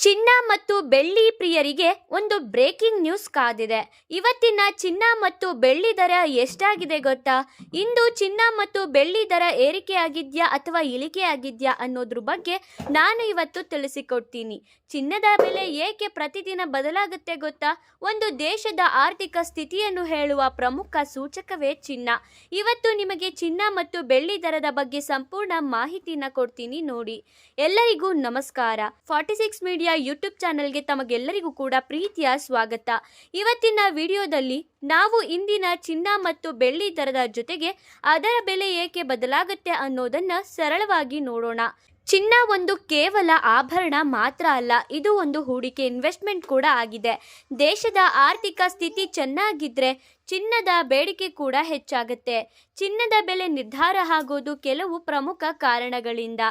ಚಿನ್ನ ಮತ್ತು ಬೆಳ್ಳಿ ಪ್ರಿಯರಿಗೆ ಒಂದು ಬ್ರೇಕಿಂಗ್ ನ್ಯೂಸ್ ಕಾದಿದೆ. ಇವತ್ತಿನ ಚಿನ್ನ ಮತ್ತು ಬೆಳ್ಳಿ ದರ ಎಷ್ಟಾಗಿದೆ ಗೊತ್ತಾ? ಇಂದು ಚಿನ್ನ ಮತ್ತು ಬೆಳ್ಳಿ ದರ ಏರಿಕೆಯಾಗಿದ್ಯಾ ಅಥವಾ ಇಳಿಕೆಯಾಗಿದ್ಯಾ ಅನ್ನೋದ್ರ ಬಗ್ಗೆ ನಾನು ಇವತ್ತು ತಿಳಿಸಿಕೊಡ್ತೀನಿ. ಚಿನ್ನದ ಬೆಲೆ ಏಕೆ ಪ್ರತಿದಿನ ಬದಲಾಗುತ್ತೆ ಗೊತ್ತಾ? ಒಂದು ದೇಶದ ಆರ್ಥಿಕ ಸ್ಥಿತಿಯನ್ನು ಹೇಳುವ ಪ್ರಮುಖ ಸೂಚಕವೇ ಚಿನ್ನ. ಇವತ್ತು ನಿಮಗೆ ಚಿನ್ನ ಮತ್ತು ಬೆಳ್ಳಿ ದರದ ಬಗ್ಗೆ ಸಂಪೂರ್ಣ ಮಾಹಿತಿನ ಕೊಡ್ತೀನಿ ನೋಡಿ. ಎಲ್ಲರಿಗೂ ನಮಸ್ಕಾರ. 46 ಮೀಡಿಯಾ ಯೂಟ್ಯೂಬ್ ಚಾನೆಲ್ಗೆ ತಮಗೆಲ್ಲರಿಗೂ ಕೂಡ ಪ್ರೀತಿಯ ಸ್ವಾಗತ. ಇವತ್ತಿನ ವಿಡಿಯೋದಲ್ಲಿ ನಾವು ಇಂದಿನ ಚಿನ್ನ ಮತ್ತು ಬೆಳ್ಳಿ ದರದ ಜೊತೆಗೆ ಅದರ ಬೆಲೆ ಏಕೆ ಬದಲಾಗುತ್ತೆ ಅನ್ನೋದನ್ನ ಸರಳವಾಗಿ ನೋಡೋಣ. ಚಿನ್ನ ಒಂದು ಕೇವಲ ಆಭರಣ ಮಾತ್ರ ಅಲ್ಲ, ಇದು ಒಂದು ಹೂಡಿಕೆ ಇನ್ವೆಸ್ಟ್ಮೆಂಟ್ ಕೂಡ ಆಗಿದೆ. ದೇಶದ ಆರ್ಥಿಕ ಸ್ಥಿತಿ ಚೆನ್ನಾಗಿದ್ರೆ ಚಿನ್ನದ ಬೇಡಿಕೆ ಕೂಡ ಹೆಚ್ಚಾಗುತ್ತೆ. ಚಿನ್ನದ ಬೆಲೆ ನಿರ್ಧಾರ ಆಗೋದು ಕೆಲವು ಪ್ರಮುಖ ಕಾರಣಗಳಿಂದ.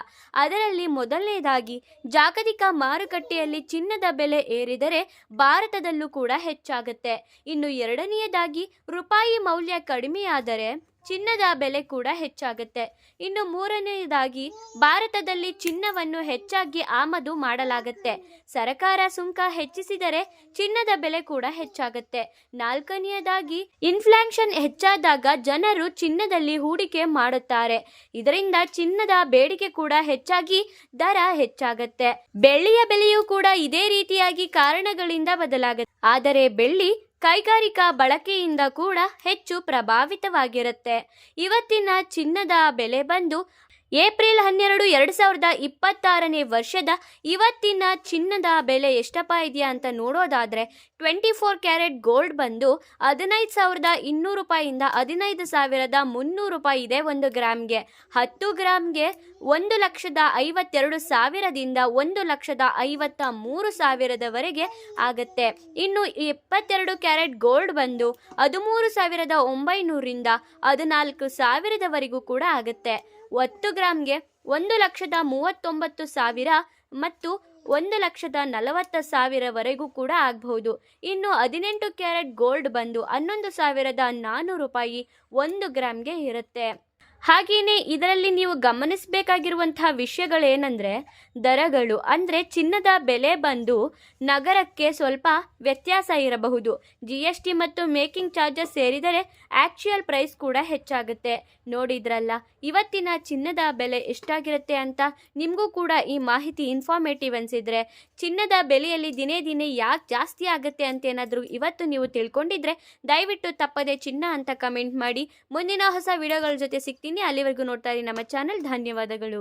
ಅದರಲ್ಲಿ ಮೊದಲನೇದಾಗಿ ಜಾಗತಿಕ ಮಾರುಕಟ್ಟೆಯಲ್ಲಿ ಚಿನ್ನದ ಬೆಲೆ ಏರಿದರೆ ಭಾರತದಲ್ಲೂ ಕೂಡ ಹೆಚ್ಚಾಗುತ್ತೆ. ಇನ್ನು ಎರಡನೆಯದಾಗಿ ರೂಪಾಯಿ ಮೌಲ್ಯ ಕಡಿಮೆಯಾದರೆ ಚಿನ್ನದ ಬೆಲೆ ಕೂಡ ಹೆಚ್ಚಾಗುತ್ತೆ. ಇನ್ನು ಮೂರನೆಯದಾಗಿ ಭಾರತದಲ್ಲಿ ಚಿನ್ನವನ್ನು ಹೆಚ್ಚಾಗಿ ಆಮದು ಮಾಡಲಾಗುತ್ತೆ. ಸರ್ಕಾರ ಸುಂಕ ಹೆಚ್ಚಿಸಿದರೆ ಚಿನ್ನದ ಬೆಲೆ ಕೂಡ ಹೆಚ್ಚಾಗುತ್ತೆ. ನಾಲ್ಕನೆಯದಾಗಿ ಇನ್ಫ್ಲೇಷನ್ ಹೆಚ್ಚಾದಾಗ ಜನರು ಚಿನ್ನದಲ್ಲಿ ಹೂಡಿಕೆ ಮಾಡುತ್ತಾರೆ. ಇದರಿಂದ ಚಿನ್ನದ ಬೇಡಿಕೆ ಕೂಡ ಹೆಚ್ಚಾಗಿ ದರ ಹೆಚ್ಚಾಗುತ್ತೆ. ಬೆಳ್ಳಿಯ ಬೆಲೆಯೂ ಕೂಡ ಇದೇ ರೀತಿಯಾಗಿ ಕಾರಣಗಳಿಂದ ಬದಲಾಗುತ್ತೆ. ಆದರೆ ಬೆಳ್ಳಿ ಕೈಗಾರಿಕಾ ಬಳಕೆಯಿಂದ ಕೂಡ ಹೆಚ್ಚು ಪ್ರಭಾವಿತವಾಗಿರುತ್ತೆ. ಇವತ್ತಿನ ಚಿನ್ನದ ಬೆಲೆ ಬಂದು ಏಪ್ರಿಲ್ 12, 2026ನೇ ವರ್ಷದ ಇವತ್ತಿನ ಚಿನ್ನದ ಬೆಲೆ ಎಷ್ಟಪ್ಪ ಇದೆಯಾ ಅಂತ ನೋಡೋದಾದರೆ 24 ಕ್ಯಾರೆಟ್ ಗೋಲ್ಡ್ ಬಂದು 15,200 ರೂಪಾಯಿಯಿಂದ 15,300 ರೂಪಾಯಿ ಇದೆ 1 ಗ್ರಾಮ್ಗೆ. 10 ಗ್ರಾಮ್ಗೆ 1,52,000ದಿಂದ 1,53,000ವರೆಗೆ ಆಗುತ್ತೆ. ಇನ್ನು 22 ಕ್ಯಾರೆಟ್ ಗೋಲ್ಡ್ ಬಂದು 13,900ರಿಂದ 14,000ವರೆಗೂ ಕೂಡ ಆಗುತ್ತೆ. 10 ಗ್ರಾಮ್ಗೆ 1,39,000 ಮತ್ತು 1,40,000ವರೆಗೂ ಕೂಡ ಆಗಬಹುದು. ಇನ್ನು 18 ಕ್ಯಾರೆಟ್ ಗೋಲ್ಡ್ ಬಂದು 11,400 ರೂಪಾಯಿ 1 ಗ್ರಾಮ್ಗೆ ಇರುತ್ತೆ. ಹಾಗೆಯೇ ಇದರಲ್ಲಿ ನೀವು ಗಮನಿಸಬೇಕಾಗಿರುವಂತಹ ವಿಷಯಗಳೇನೆಂದರೆ ದರಗಳು, ಅಂದರೆ ಚಿನ್ನದ ಬೆಲೆ ಬಂದು ನಗರಕ್ಕೆ ಸ್ವಲ್ಪ ವ್ಯತ್ಯಾಸ ಇರಬಹುದು. GST ಮತ್ತು ಮೇಕಿಂಗ್ ಚಾರ್ಜಸ್ ಸೇರಿದರೆ ಆ್ಯಕ್ಚುಯಲ್ ಪ್ರೈಸ್ ಕೂಡ ಹೆಚ್ಚಾಗುತ್ತೆ. ನೋಡಿದ್ರಲ್ಲ ಇವತ್ತಿನ ಚಿನ್ನದ ಬೆಲೆ ಎಷ್ಟಾಗಿರುತ್ತೆ ಅಂತ. ನಿಮಗೂ ಕೂಡ ಈ ಮಾಹಿತಿ ಇನ್ಫಾರ್ಮೇಟಿವ್ ಅನಿಸಿದರೆ ಚಿನ್ನದ ಬೆಲೆಯಲ್ಲಿ ದಿನೇ ದಿನೇ ಯಾಕೆ ಜಾಸ್ತಿ ಆಗುತ್ತೆ ಅಂತ ಏನಾದರೂ ಇವತ್ತು ನೀವು ತಿಳ್ಕೊಂಡಿದ್ರೆ ದಯವಿಟ್ಟು ತಪ್ಪದೆ ಚಿನ್ನ ಅಂತ ಕಮೆಂಟ್ ಮಾಡಿ. ಮುಂದಿನ ಹೊಸ ವಿಡಿಯೋಗಳ ಜೊತೆ ಸಿಗ್ತೀನಿ. ಅಲ್ಲಿವರೆಗೂ ನೋಡ್ತಾ ಇರಿ ನಮ್ಮ ಚಾನಲ್. ಧನ್ಯವಾದಗಳು.